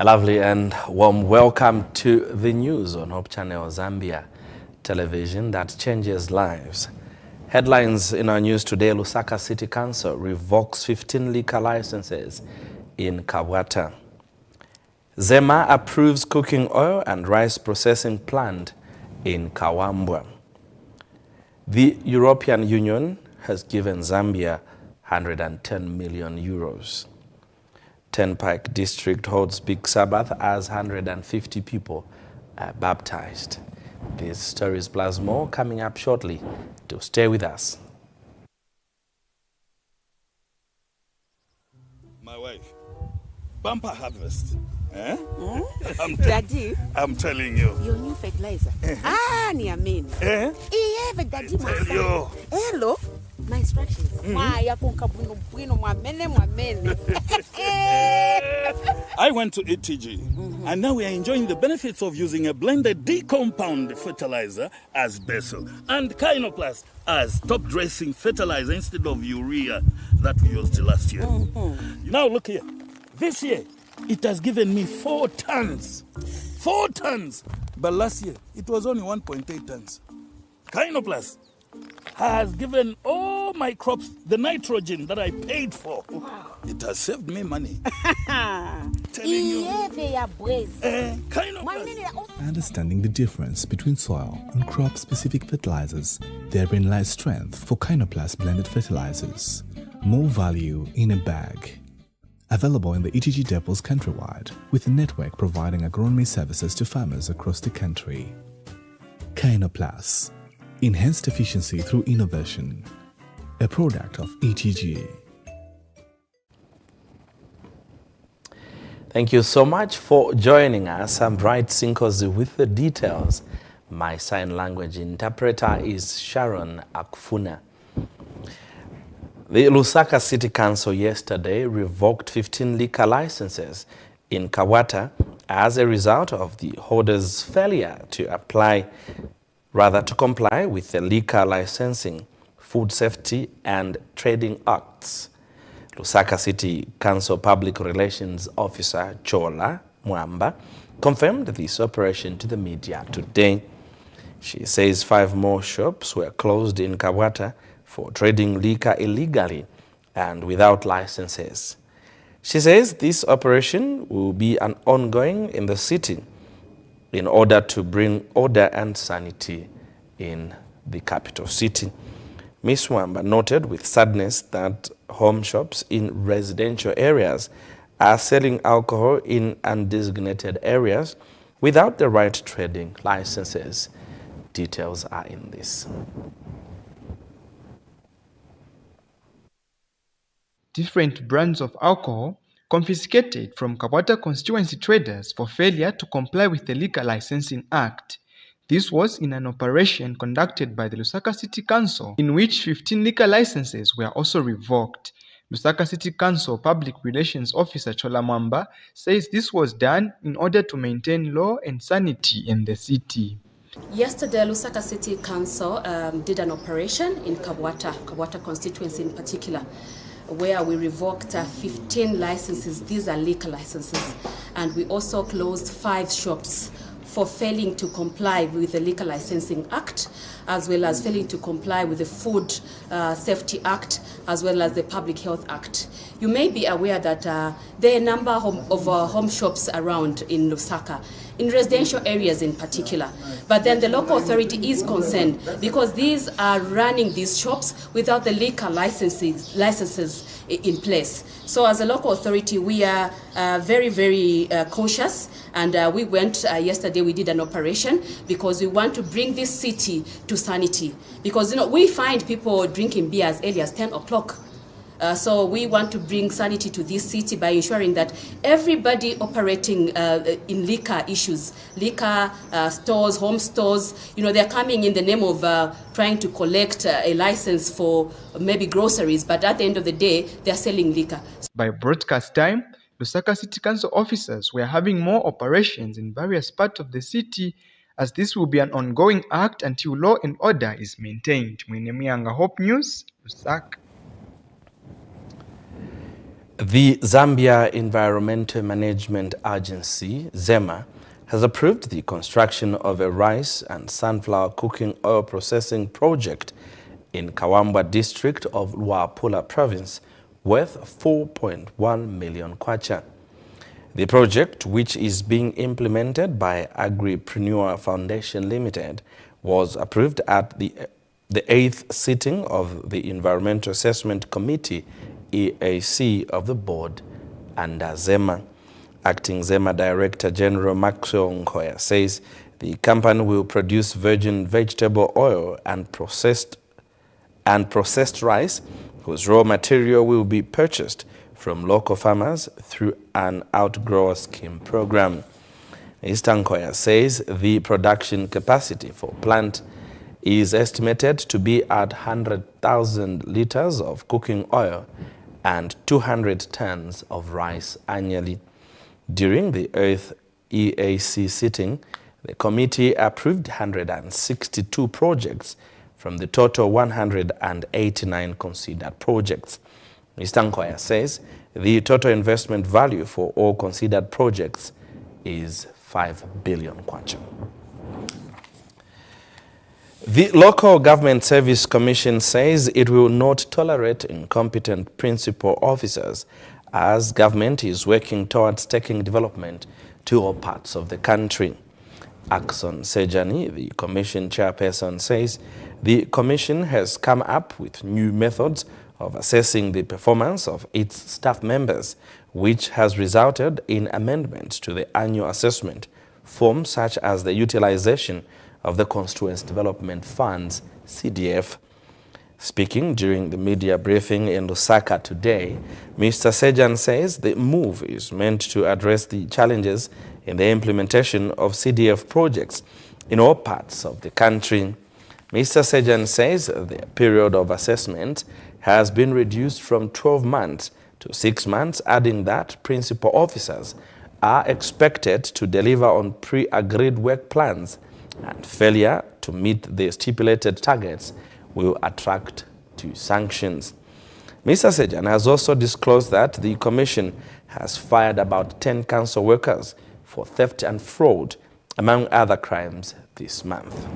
Lovely and warm welcome to the news on Hope Channel Zambia television that changes lives. Headlines in our news today: Lusaka City Council revokes 15 liquor licenses in Kabwata. Zema approves cooking oil and rice processing plant in Kawambwa. The European Union has given Zambia 110 million euros. Turnpike District holds Big Sabbath as 150 people are baptized. These stories plus more coming up shortly. Do stay with us. My wife, bumper harvest. Eh? Daddy, I'm telling you. your new fertilizer. Niamini. Eh? Iye daddy Tell you. Hello. My instructions. Maya kunkabuno bwino mwamene. I went to ETG, and now we are enjoying the benefits of using a blended D-compound fertilizer as basil and Kynoplast as top-dressing fertilizer instead of urea that we used last year. Now look here. This year, it has given me 4 tons. 4 tons! But last year, it was only 1.8 tons. Kynoplast has given all my crops the nitrogen that I paid for. Wow. It has saved me money. Telling you. Understanding the difference between soil and crop-specific fertilizers, therein lies strength for Kynoplast blended fertilizers. More value in a bag. Available in the ETG depots countrywide, with a network providing agronomy services to farmers across the country. Kynoplast. Enhanced efficiency through innovation. A product of ETG. Thank you so much for joining us. I'm Bright SINKOZI with the details. My sign language interpreter is SHARON AKUFUNA. The Lusaka City Council yesterday revoked 15 liquor licenses in Kabwata as a result of the holders' failure to comply with the Liquor Licensing, Food Safety and Trading Acts. Lusaka City Council Public Relations Officer Chola Mwamba confirmed this operation to the media today. She says 5 more shops were closed in Kabwata for trading liquor illegally and without licenses. She says this operation will be an ongoing in the city in order to bring order and sanity in the capital city. Ms. Wamba noted with sadness that home shops in residential areas are selling alcohol in undesignated areas without the right trading licenses. Details are in this. Different brands of alcohol confiscated from Kabwata constituency traders for failure to comply with the Liquor Licensing Act. This was in an operation conducted by the Lusaka City Council, in which 15 liquor licenses were also revoked. Lusaka City Council Public Relations Officer Chola Mwamba says this was done in order to maintain law and sanity in the city. Yesterday, Lusaka City Council did an operation in Kabwata constituency in particular, where we revoked 15 licenses. These are liquor licenses. And we also closed 5 shops for failing to comply with the Liquor Licensing Act, as well as failing to comply with the Food Safety Act, as well as the Public Health Act. You may be aware that there are a number of home shops around in Lusaka, in residential areas in particular. But then the local authority is concerned because these are running these shops without the liquor licenses in place. So as a local authority, we are very, very cautious. And we went yesterday, we did an operation because we want to bring this city to sanity. Because, we find people drinking beer as early as 10 o'clock. So we want to bring sanity to this city by ensuring that everybody operating in liquor issues, liquor stores, home stores, they're coming in the name of trying to collect a license for maybe groceries, but at the end of the day, they're selling liquor. By broadcast time, Lusaka City Council officers were having more operations in various parts of the city, as this will be an ongoing act until law and order is maintained. Mwenemianga, Hope News, Lusaka. The Zambia Environmental Management Agency, ZEMA, has approved the construction of a rice and sunflower cooking oil processing project in Kawambwa district of Luapula province worth 4.1 million kwacha. The project, which is being implemented by Agripreneur Foundation Limited, was approved at the 8th sitting of the Environmental Assessment Committee EAC of the board under ZEMA. Acting ZEMA Director General Maxwell Nkoya says the company will produce virgin vegetable oil and processed rice, whose raw material will be purchased from local farmers through an outgrower scheme program. Mr. Nkoya says the production capacity for plant is estimated to be at 100,000 liters of cooking oil and 200 tons of rice annually. During the Earth EAC sitting, the committee approved 162 projects from the total 189 considered projects. Mr. Nkoya says the total investment value for all considered projects is 5 billion kwacha. The Local Government Service Commission says it will not tolerate incompetent principal officers as government is working towards taking development to all parts of the country. Akson Sejani, the Commission chairperson, says the Commission has come up with new methods of assessing the performance of its staff members, which has resulted in amendments to the annual assessment form, such as the utilization of the Constituency Development Funds, CDF. Speaking during the media briefing in Lusaka today, Mr. Sejan says the move is meant to address the challenges in the implementation of CDF projects in all parts of the country. Mr. Sejan says the period of assessment has been reduced from 12 months to 6 months, adding that principal officers are expected to deliver on pre-agreed work plans, and failure to meet the stipulated targets will attract to sanctions. Mr. Sejan has also disclosed that the Commission has fired about 10 council workers for theft and fraud, among other crimes, this month.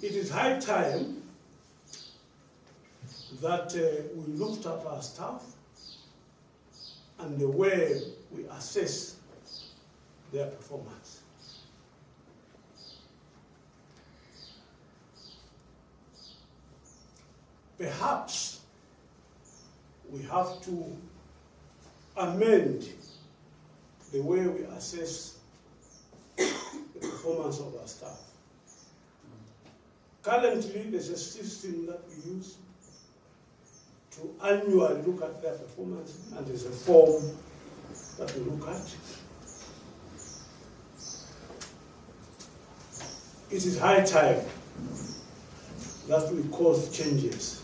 It is high time that we looked at our staff and the way we assess their performance. Perhaps we have to amend the way we assess the performance of our staff. Currently, there's a system that we use to annually look at their performance, and there's a form that we look at. It is high time that we cause changes.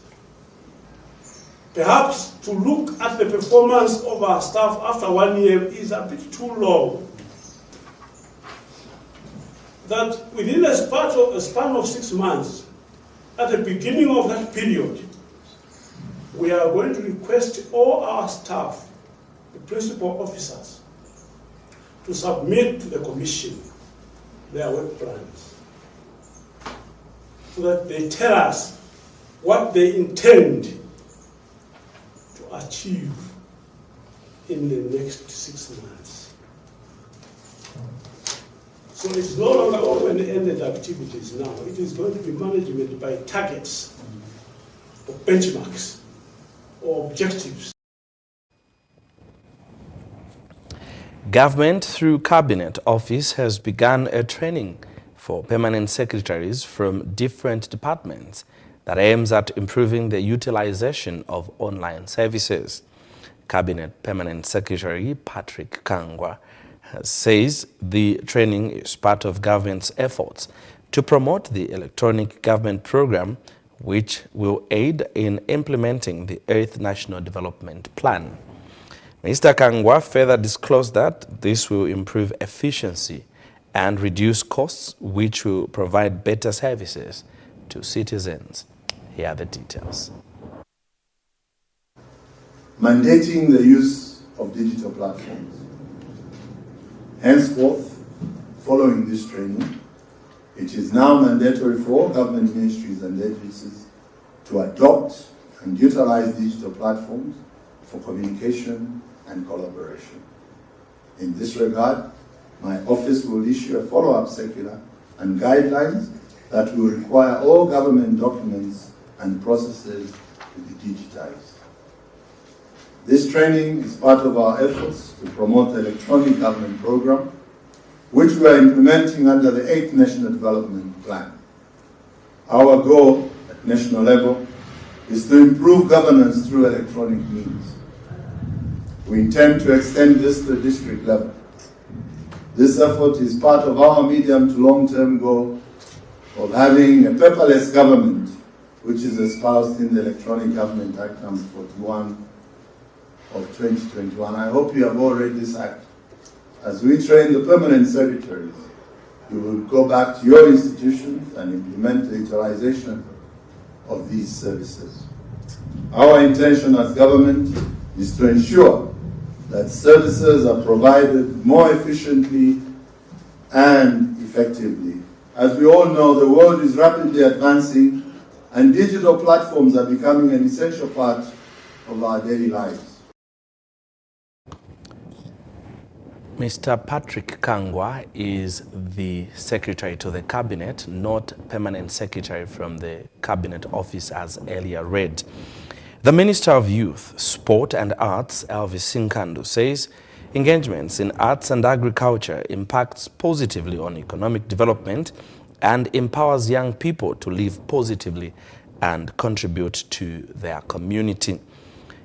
Perhaps to look at the performance of our staff after 1 year is a bit too long. That within a span of 6 months, at the beginning of that period, we are going to request all our staff, the principal officers, to submit to the Commission their work plans, so that they tell us what they intend to achieve in the next 6 months. So it's no longer open-ended activities now. It is going to be management by targets or benchmarks or objectives. Government, through Cabinet Office, has begun a training for permanent secretaries from different departments that aims at improving the utilization of online services. Cabinet Permanent Secretary Patrick Kangwa says the training is part of government's efforts to promote the electronic government program, which will aid in implementing the 8th National Development Plan. Mr. Kangwa further disclosed that this will improve efficiency and reduce costs, which will provide better services to citizens. Here are the details. mandating the use of digital platforms. Henceforth, following this training, it is now mandatory for all government ministries and agencies to adopt and utilize digital platforms for communication and collaboration. In this regard, my office will issue a follow-up circular and guidelines that will require all government documents and processes to be digitized. This training is part of our efforts to promote the electronic government program, which we are implementing under the 8th National Development Plan. Our goal at national level is to improve governance through electronic means. We intend to extend this to district level. This effort is part of our medium to long-term goal of having a paperless government, which is espoused in the Electronic Government Act number 41 of 2021. I hope you have all read this act. As we train the permanent secretaries, you will go back to your institutions and implement the utilization of these services. Our intention as government is to ensure that services are provided more efficiently and effectively. As we all know, the world is rapidly advancing and digital platforms are becoming an essential part of our daily lives. Mr. Patrick Kangwa is the Secretary to the Cabinet, not Permanent Secretary from the Cabinet Office as earlier read. The Minister of Youth, Sport and Arts, Elvis Sinkandu, says engagements in arts and agriculture impacts positively on economic development and empowers young people to live positively and contribute to their community.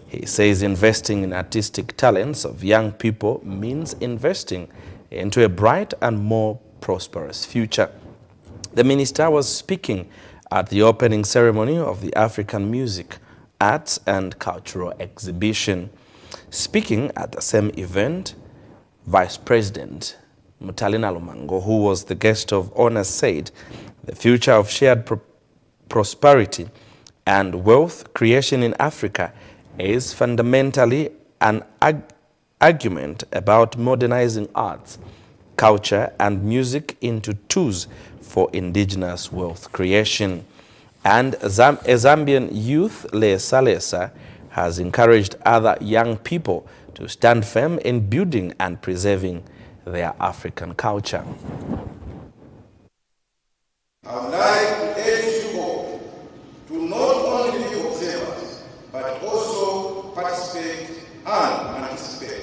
He says investing in artistic talents of young people means investing into a bright and more prosperous future. The minister was speaking at the opening ceremony of the African Music, Arts and Cultural Exhibition. Speaking at the same event, Vice President Mutalina Lumango, who was the guest of honor, said the future of shared prosperity and wealth creation in Africa is fundamentally an argument about modernizing arts, culture and music into tools for indigenous wealth creation. And a Zambian youth, Lesa Lesa, has encouraged other young people to stand firm in building and preserving their African culture. I would like to urge you all to not only be observers, but also participate and anticipate.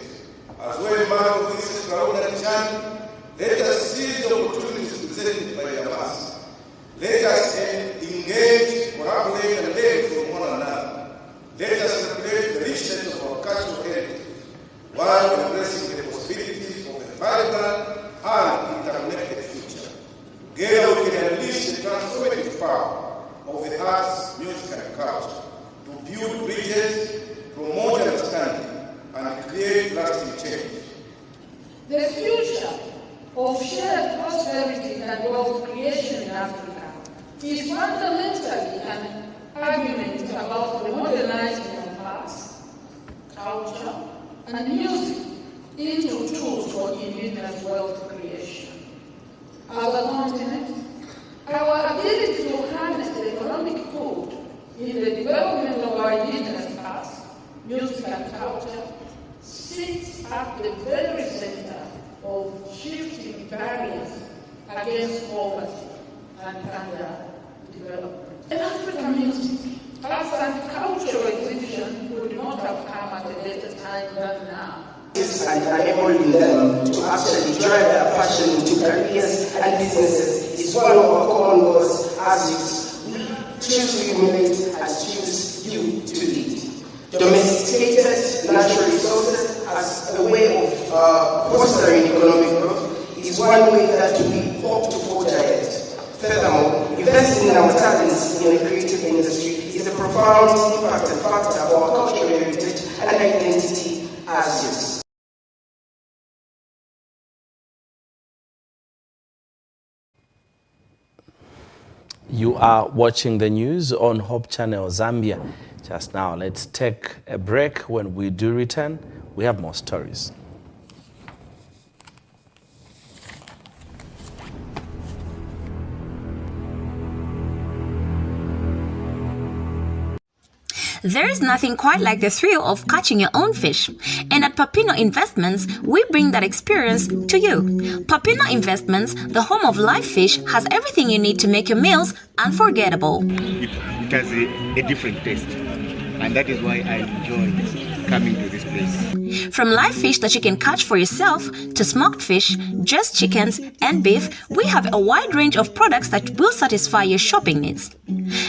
As well, man of this extraordinary challenge, let us seize the opportunities presented by the mass. Let us engage, collaborate, and learn from one another. Let us celebrate the richness of our cultural heritage, while embracing the possibilities of a vibrant and interconnected future. Together we can unleash the transformative power of the arts, music, and culture to build bridges, promote understanding, and create lasting change. The future of shared prosperity and wealth creation in Africa is fundamentally an argument about the modernizing of arts, culture, and music into tools for indigenous wealth creation. As a continent, our ability to harness the economic code in the development of our indigenous arts, music, and culture sits at the very center of shifting barriers against poverty and underdevelopment. In African music, arts and cultural exhibition would not have come at a better time than now. And enabling them to actually drive their passion into careers and businesses is one of our common goals as youth. We choose to innovate and choose you to lead. Domesticated natural resources as a way of fostering economic growth is one way that we hope to forge ahead. Furthermore, investing in our talents in the creative industry is a profound impact and factor for our cultural heritage and identity as youth. You are watching the news on Hope Channel Zambia. just now. Let's take a break. When we do return, we have more stories. There is nothing quite like the thrill of catching your own fish. And at Papino Investments, we bring that experience to you. Papino Investments, the home of live fish, has everything you need to make your meals unforgettable. It has a different taste, and that is why I enjoy coming to this place. From live fish that you can catch for yourself to smoked fish, just chickens and beef, we have a wide range of products that will satisfy your shopping needs.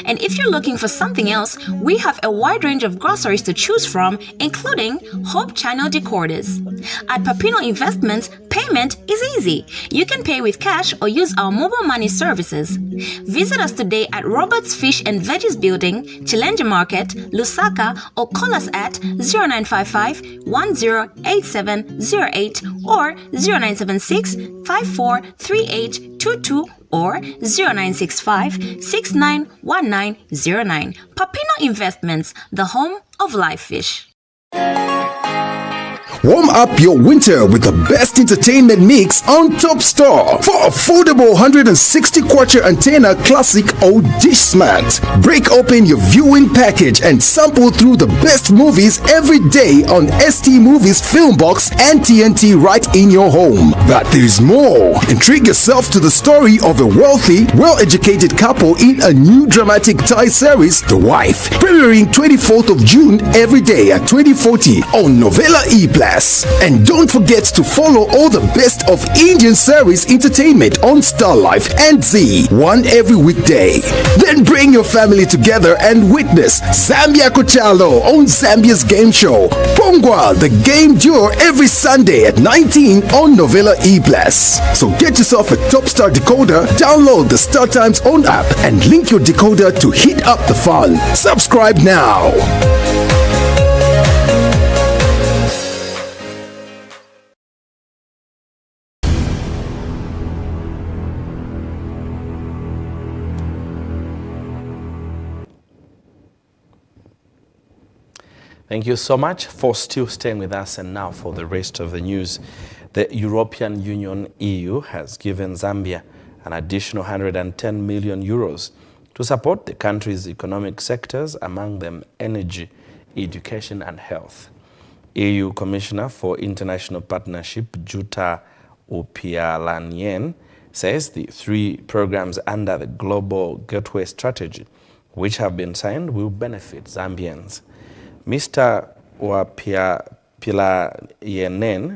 And if you're looking for something else, we have a wide range of groceries to choose from, including Hope Channel decorders. At Papino Investments, payment is easy. You can pay with cash or use our mobile money services. Visit us today at Robert's Fish and Veggies Building, Challenge Market, Lusaka, or call us at 0955 108708 or 0976 543822 or 0965 691909. Papino Investments, the home of live fish. Warm up your winter with the best entertainment mix on Top Star. For affordable 160 kwacha antenna classic or dish smart. Break open your viewing package and sample through the best movies every day on ST Movies Film Box and TNT right in your home. But there's more. Intrigue yourself to the story of a wealthy, well-educated couple in a new dramatic Thai series, The Wife. Premiering 24th of June every day at 2040 on Novella E+. And don't forget to follow all the best of Indian series entertainment on Star Life and Z, one every weekday. Then bring your family together and witness Zambia Kochalo on Zambia's game show, Pongwa the Game Duo every Sunday at 19 on Novella E+. So get yourself a Top Star decoder, download the Star Times own app and link your decoder to heat up the fun. Subscribe now. Thank you so much for still staying with us. And now for the rest of the news. The European Union, EU, has given Zambia an additional 110 million euros to support the country's economic sectors, among them energy, education and health. EU Commissioner for International Partnership, Juta Opialanien, says the three programs under the Global Gateway Strategy, which have been signed, will benefit Zambians. Mr. Opialanien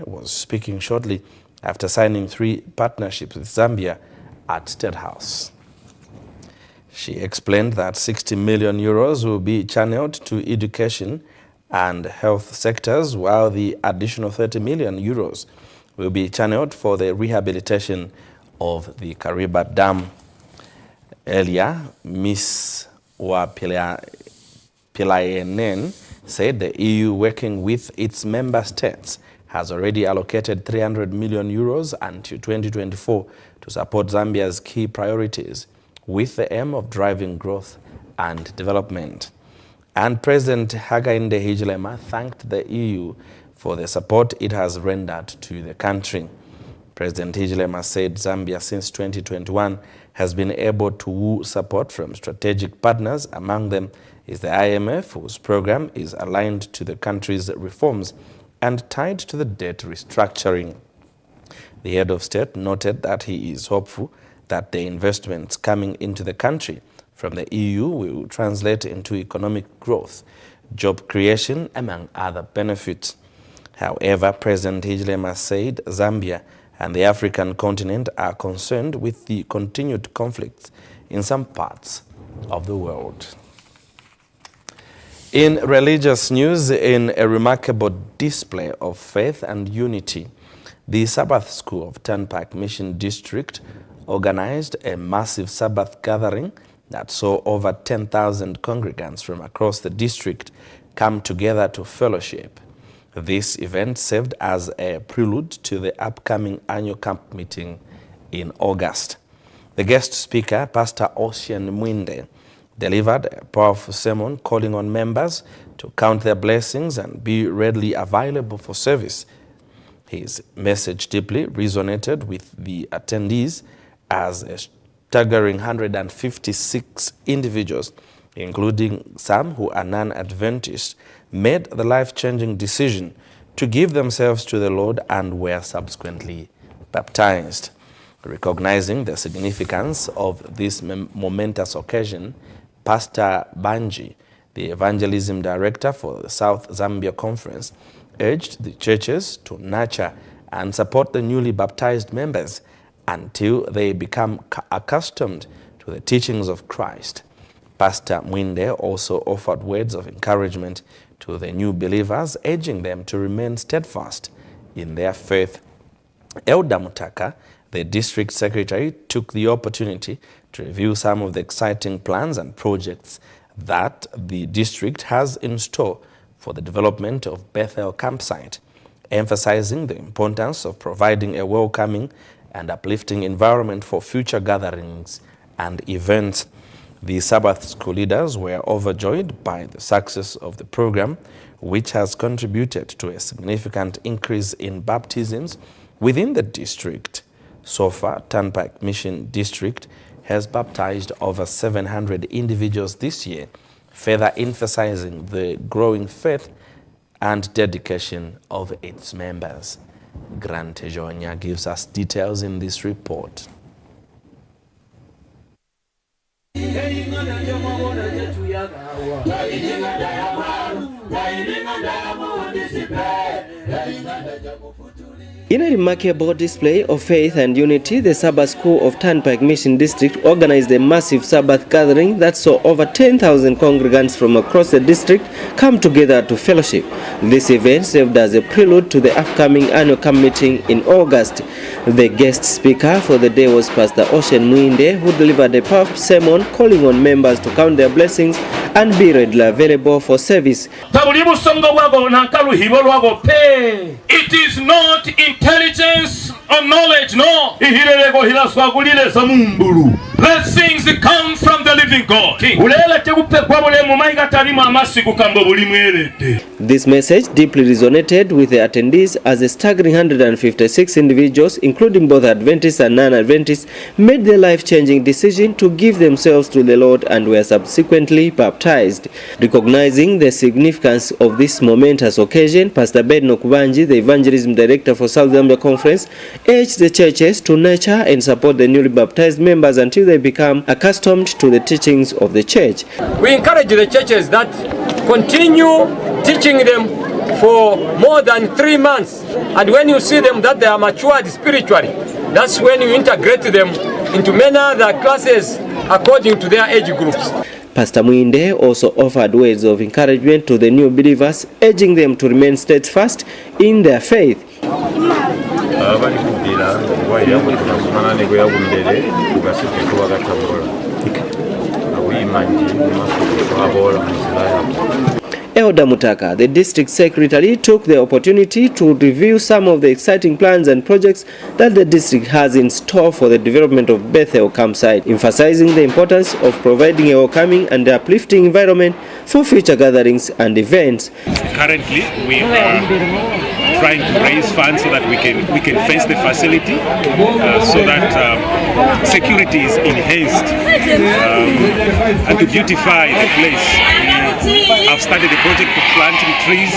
was speaking shortly after signing three partnerships with Zambia at State House. She explained that 60 million euros will be channeled to education and health sectors, while the additional 30 million euros will be channeled for the rehabilitation of the Kariba Dam. Earlier, Ms. Opialanien said the EU, working with its member states, has already allocated 300 million euros until 2024 to support Zambia's key priorities, with the aim of driving growth and development. And President Hakainde Hichilema thanked the EU for the support it has rendered to the country. President Hichilema said Zambia since 2021 has been able to woo support from strategic partners. Among them is the IMF, whose program is aligned to the country's reforms and tied to the debt restructuring. The head of state noted that he is hopeful that the investments coming into the country from the EU will translate into economic growth, job creation, among other benefits. However, President Hichilema said Zambia and the African continent are concerned with the continued conflicts in some parts of the world. In religious news, in a remarkable display of faith and unity, the Sabbath School of Turnpike Mission District organized a massive Sabbath gathering that saw over 10,000 congregants from across the district come together to fellowship. This event served as a prelude to the upcoming annual camp meeting in August. The guest speaker, Pastor Ocean Mwinde, delivered a powerful sermon calling on members to count their blessings and be readily available for service. His message deeply resonated with the attendees as a staggering 156 individuals, including some who are non-Adventists, made the life-changing decision to give themselves to the Lord and were subsequently baptized. Recognizing the significance of this momentous occasion, Pastor Banji, the evangelism director for the South Zambia Conference, urged the churches to nurture and support the newly baptized members until they become accustomed to the teachings of Christ. Pastor Mwinde also offered words of encouragement to the new believers, urging them to remain steadfast in their faith. Elder Mutaka, the district secretary, took the opportunity to review some of the exciting plans and projects that the district has in store for the development of Bethel campsite, emphasizing the importance of providing a welcoming and uplifting environment for future gatherings and events. The Sabbath school leaders were overjoyed by the success of the program, which has contributed to a significant increase in baptisms within the district. So far, Turnpike Mission District has baptized over 700 individuals this year, further emphasizing the growing faith and dedication of its members. Grant Jonya gives us details in this report. In a remarkable display of faith and unity, the Sabbath School of Turnpike Mission District organized a massive Sabbath gathering that saw over 10,000 congregants from across the district come together to fellowship. This event served as a prelude to the upcoming annual camp meeting in August. The guest speaker for the day was Pastor Ocean Mwinde, who delivered a powerful sermon calling on members to count their blessings and be readily available for service. It is not intelligence or knowledge, no. Blessings come from the living God. This message deeply resonated with the attendees as a staggering 156 individuals, including both Adventists and non-Adventists, made the life-changing decision to give themselves to the Lord and were subsequently baptized. Recognizing the significance of this momentous occasion, Pastor Bedno Kubanji, the evangelism director for South Zambia Conference, urged the churches to nurture and support the newly baptized members until they become accustomed to the teachings of the church. We encourage the churches that continue teaching them for more than 3 months, and when you see them that they are matured spiritually, that's when you integrate them into many other classes according to their age groups. Pastor Mwinde also offered words of encouragement to the new believers, urging them to remain steadfast in their faith. Elder Mutaka, the district secretary, took the opportunity to review some of the exciting plans and projects that the district has in store for the development of Bethel campsite, emphasizing the importance of providing a welcoming and uplifting environment for future gatherings and events. Currently, we are trying to raise funds so that we can fence the facility so that security is enhanced and to beautify the place. We have started a project of planting trees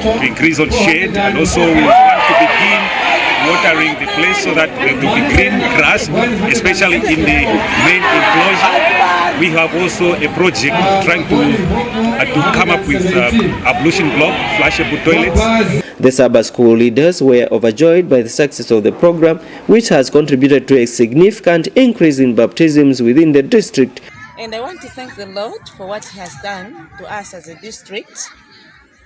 to increase on shade, and also we want to begin watering the place so that there will be green grass, especially in the main enclosure. We have also a project trying to come up with ablution block, flushable toilets. The Sabbath school leaders were overjoyed by the success of the program, which has contributed to a significant increase in baptisms within the district. And I want to thank the Lord for what He has done to us as a district.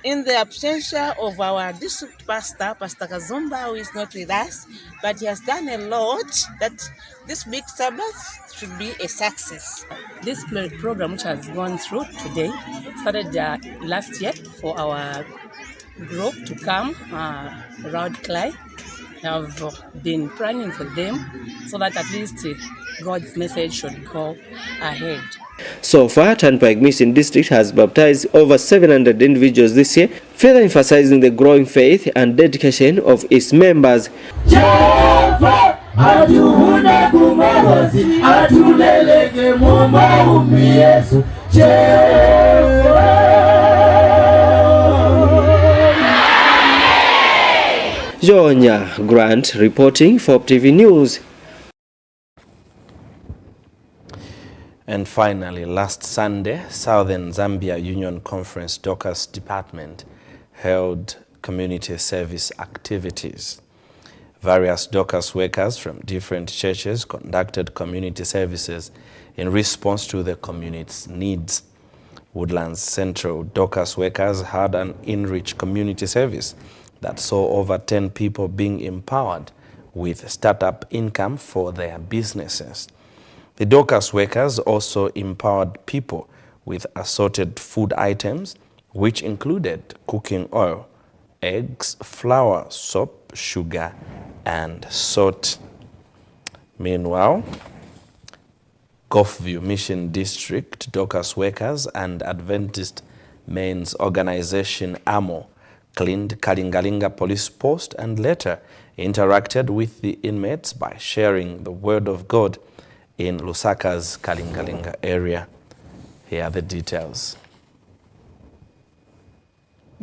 In the absence of our district pastor, Pastor Kazumba, who is not with us, but he has done a lot that this big Sabbath should be a success. This program, which has gone through today, started last year for our group to come around Clay have been praying for them so that at least God's message should go ahead. So far, Turnpike Mission District has baptized over 700 individuals this year, further emphasizing the growing faith and dedication of its members. Jonya Grant reporting for TV News. And finally, last Sunday, Southern Zambia Union Conference Dorcas Department held community service activities. Various Dorcas workers from different churches conducted community services in response to the community's needs. Woodlands Central Dorcas workers had an in-reach community service that saw over 10 people being empowered with startup income for their businesses. The Dorcas workers also empowered people with assorted food items, which included cooking oil, eggs, flour, soap, sugar, and salt. Meanwhile, Gulfview Mission District Dorcas workers and Adventist Men's Organization AMO cleaned Kalingalinga Police Post and later interacted with the inmates by sharing the word of God in Lusaka's Kalingalinga area. Here are the details.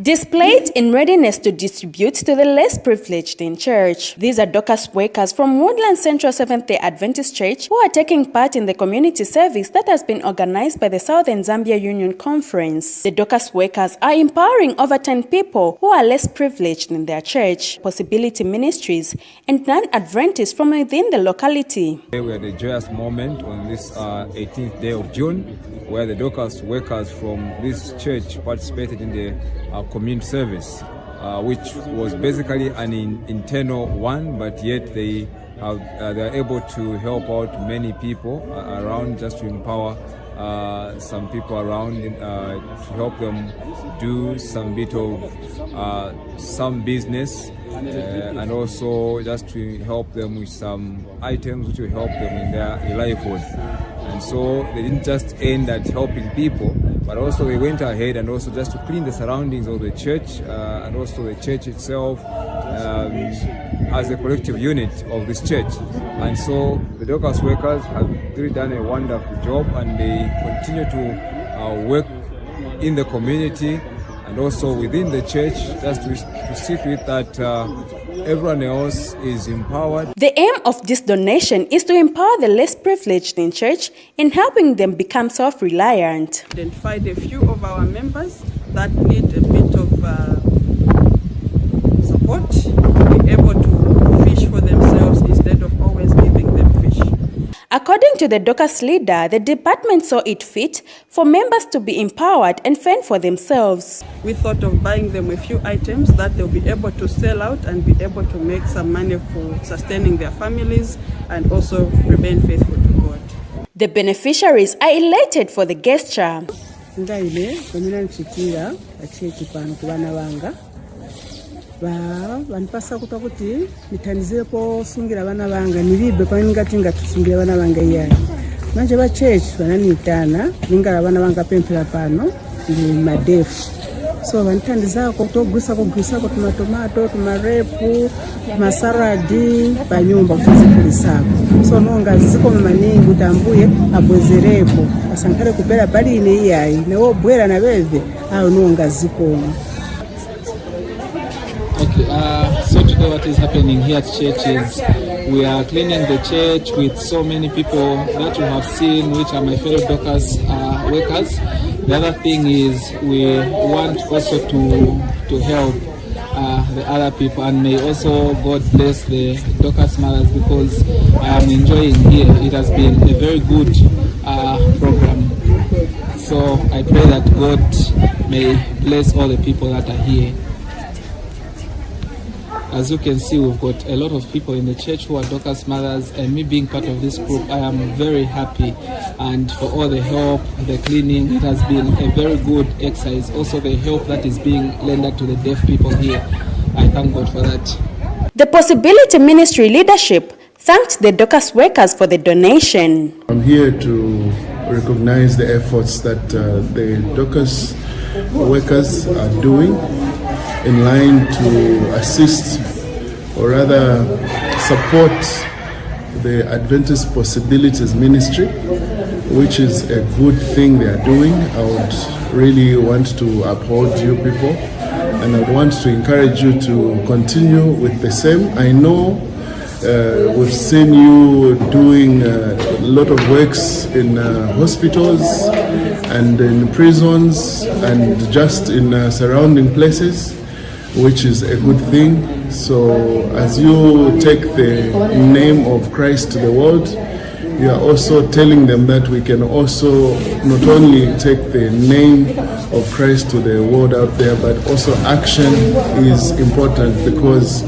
Displayed in readiness to distribute to the less privileged in church. These are Dorcas workers from Woodland Central Seventh-day Adventist Church who are taking part in the community service that has been organized by the Southern Zambia Union Conference. The Dorcas workers are empowering over 10 people who are less privileged in their church, Possibility Ministries, and non-Adventists from within the locality. We had a joyous moment on this 18th day of June, where the Dorcas workers from this church participated in the community service, which was basically an internal one, but yet they are able to help out many people around, just to empower some people around to help them do some bit of some business, and also just to help them with some items which will help them in their livelihood. And so they didn't just end at helping people, but also they went ahead and also just to clean the surroundings of the church and also the church itself as a collective unit of this church. And so the Dorcas workers have really done a wonderful job, and they continue to work in the community and also within the church, just to see to it that everyone else is empowered. The aim of this donation is to empower the less privileged in church in helping them become self-reliant. Identified a few of our members that need a bit of support to be able to fish for themselves instead of always giving them fish. According to the Dorcas leader, the department saw it fit for members to be empowered and fend for themselves. We thought of buying them a few items that they'll be able to sell out and be able to make some money for sustaining their families and also remain faithful to God. The beneficiaries are elated for the gesture. vanipasa kuta kuti nithandizepo sungira vana vanga nilibe paningati ngatisungira vana vanga iyayi manje vachechi vananiitana ningala vana vanga pemphera pano ndi madefu so vanithandizako kutogwisako tumatomato tumarepu masaradi panyumba kuzipulisako so nonga zikoma maningi kuti ambuye abwezerepo asankhale kupera pali ine iyayi newobwera na veve awo nonga zikoma. Okay, so today what is happening here at church is we are cleaning the church with so many people that you have seen, which are my fellow Dorcas workers. The other thing is we want also to help the other people, and may also God bless the Dorcas mothers, because I am enjoying here. It has been a very good program. So I pray that God may bless all the people that are here. As you can see, we've got a lot of people in the church who are Dorcas mothers, and me being part of this group, I am very happy. And for all the help, the cleaning, it has been a very good exercise. Also the help that is being rendered to the deaf people here, I thank God for that. The Possibility Ministry leadership thanked the Dorcas workers for the donation. I'm here to recognize the efforts that the Dorcas workers are doing in line to assist, or rather support, the Adventist Possibilities Ministry, which is a good thing they are doing. I would really want to uphold you people, and I want to encourage you to continue with the same. I know we've seen you doing a lot of works in hospitals and in prisons and just in surrounding places, which is a good thing. So as you take the name of Christ to the world, you are also telling them that we can also not only take the name of Christ to the world out there, but also action is important, because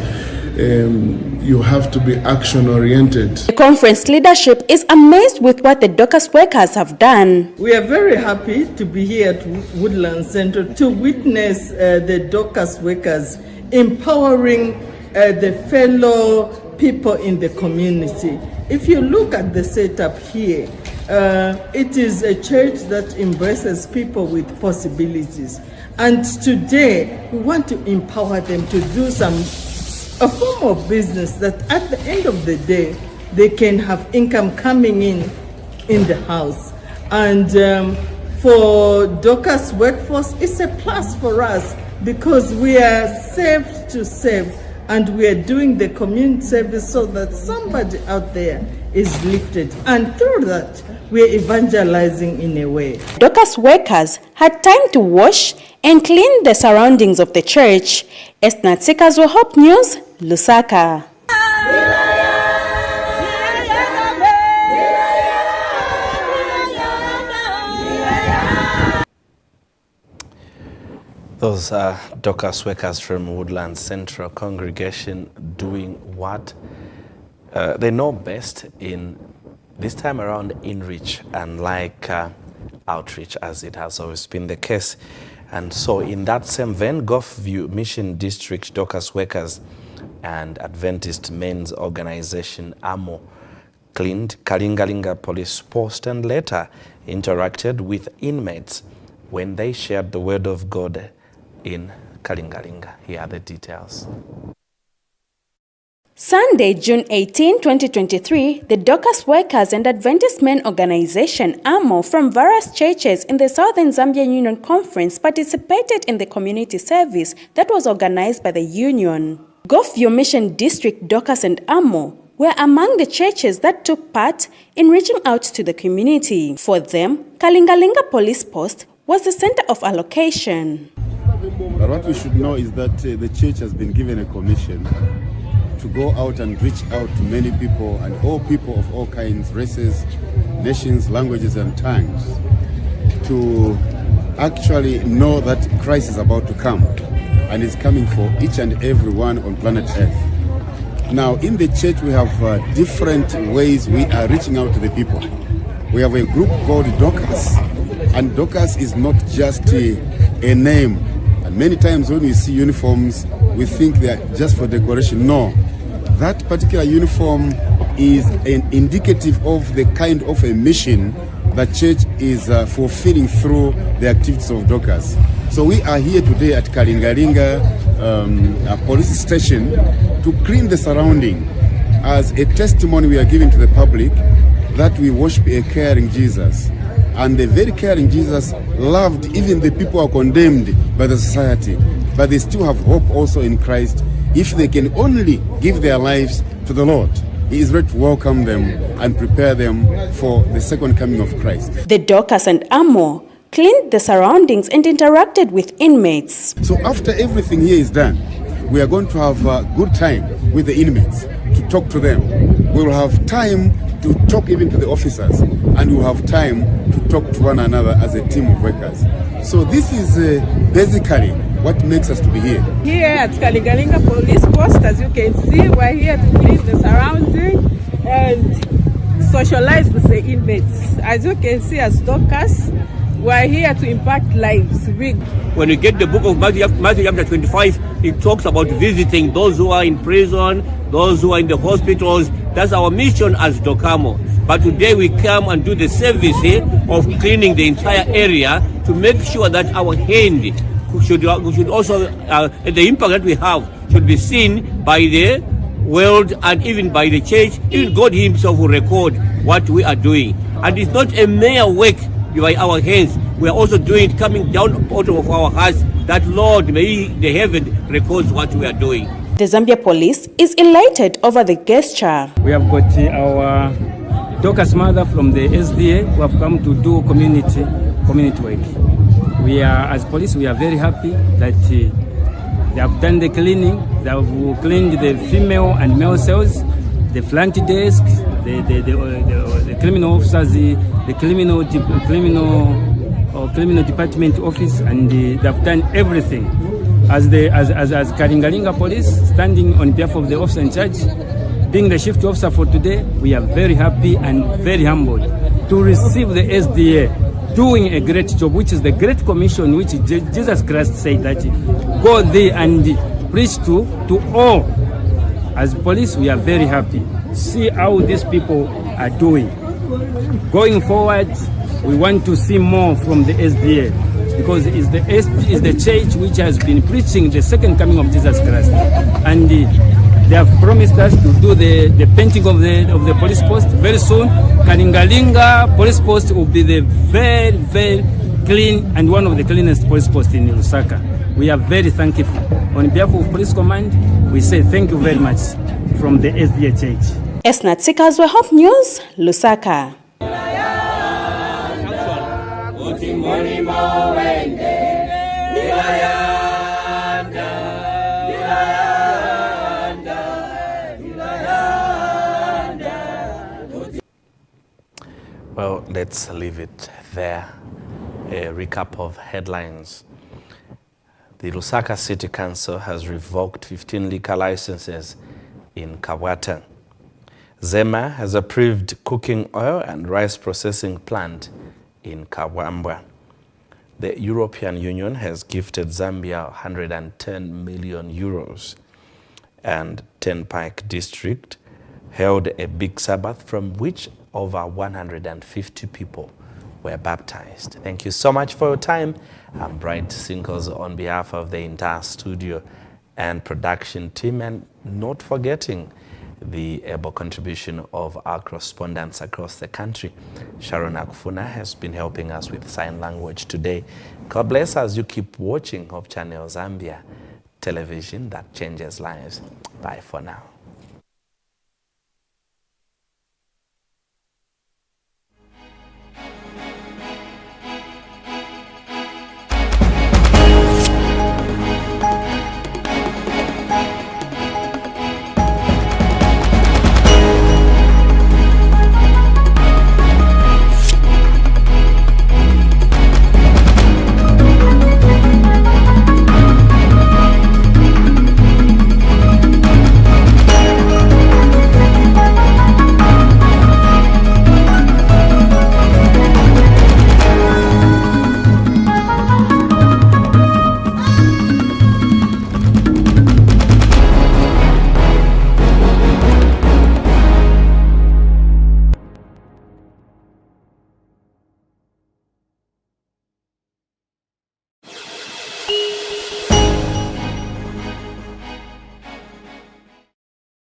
you have to be action-oriented. The conference leadership is amazed with what the Dorcas workers have done. We are very happy to be here at Woodland Center to witness the Dorcas workers empowering the fellow people in the community. If you look at the setup here, it is a church that embraces people with possibilities. And today, we want to empower them to do a form of business that at the end of the day, they can have income coming in the house. And for Dorcas workforce, it's a plus for us, because we are saved to save, and we are doing the community service so that somebody out there is lifted. And through that, we are evangelizing in a way. Dorcas workers had time to wash and clean the surroundings of the church. Esnat Sikazo, Hope News, Lusaka. Those are Dorcas workers from Woodland Central Congregation doing what they know best, in this time around in-reach, unlike outreach, as it has always been the case. And so in that same vein, Gulfview Mission District Dorcas workers and Adventist Men's Organization AMO cleaned Kalingalinga Police Post and later interacted with inmates when they shared the word of God in Kalingalinga. Here are the details. Sunday, June 18, 2023, the Dorcas Workers and Adventist Men Organization, AMO, from various churches in the Southern Zambia Union Conference participated in the community service that was organized by the Union. Gulfview Mission District Dorcas and AMO were among the churches that took part in reaching out to the community. For them, Kalingalinga Police Post was the center of allocation. But what we should know is that the church has been given a commission to go out and reach out to many people, and all people of all kinds, races, nations, languages and tongues, to actually know that Christ is about to come and is coming for each and every one on planet Earth. Now in the church we have different ways we are reaching out to the people. We have a group called Dorcas, and Dorcas is not just a name. And many times when we see uniforms, we think they are just for decoration. No, that particular uniform is an indicative of the kind of a mission that church is fulfilling through the activities of Dorcas. So we are here today at Kalingalinga police station to clean the surrounding as a testimony we are giving to the public that we worship a caring Jesus. And the very caring Jesus loved even the people who are condemned by the society, but they still have hope also in Christ if they can only give their lives to the Lord. He is ready to welcome them and prepare them for the second coming of Christ. The Dorcas and AMO cleaned the surroundings and interacted with inmates. So after everything here is done, we are going to have a good time with the inmates, to talk to them. We will have time to talk even to the officers, and we will have time to talk to one another as a team of workers. So this is basically what makes us to be here. Here at Kalingalinga Police Post, as you can see, we're here to clean the surrounding and socialize with the inmates. As you can see, as Dorcas, We are here to impact lives. When you get the book of Matthew chapter 25, it talks about visiting those who are in prison, those who are in the hospitals. That's our mission as Dokamo. But today we come and do the service of cleaning the entire area to make sure that our hand should also, the impact that we have should be seen by the world and even by the church. Even God himself will record what we are doing. And it's not a mere work by our hands. We are also doing it coming down out of our hearts, that Lord, may the heaven records what we are doing. The Zambia police is elated over the gesture. We have got our Dorcas mother from the SDA who have come to do community work. We are, as police, we are very happy that they have done the cleaning. They have cleaned the female and male cells, the front desk, the criminal officers, the criminal department office, and they have done everything. As Karingalinga police, standing on behalf of the officer in charge, being the shift officer for today, we are very happy and very humbled to receive the SDA doing a great job, which is the Great Commission, which Jesus Christ said that go there and preach to all. As police, we are very happy. See how these people are doing. Going forward, we want to see more from the SDA, because it's the church which has been preaching the second coming of Jesus Christ. And they have promised us to do the painting of the police post very soon. Kalingalinga police post will be the very, very clean and one of the cleanest police posts in Lusaka. We are very thankful. On behalf of Police Command, we say thank you very much from the SDA Church. Esnat Sikazwe, Hope News, Lusaka. Well, let's leave it there. A recap of headlines. The Lusaka City Council has revoked 15 liquor licenses in Kabwata. Zema has approved cooking oil and rice processing plant in Kabwambwa. The European Union has gifted Zambia 110 million euros. And Turnpike District held a big Sabbath from which over 150 people were baptized. Thank you so much for your time. I'm Bright SINKOZI on behalf of the entire studio and production team, and not forgetting the able contribution of our correspondents across the country. SHARON AKUFUNA has been helping us with sign language today. God bless as you keep watching Hope Channel Zambia, television that changes lives. Bye for now.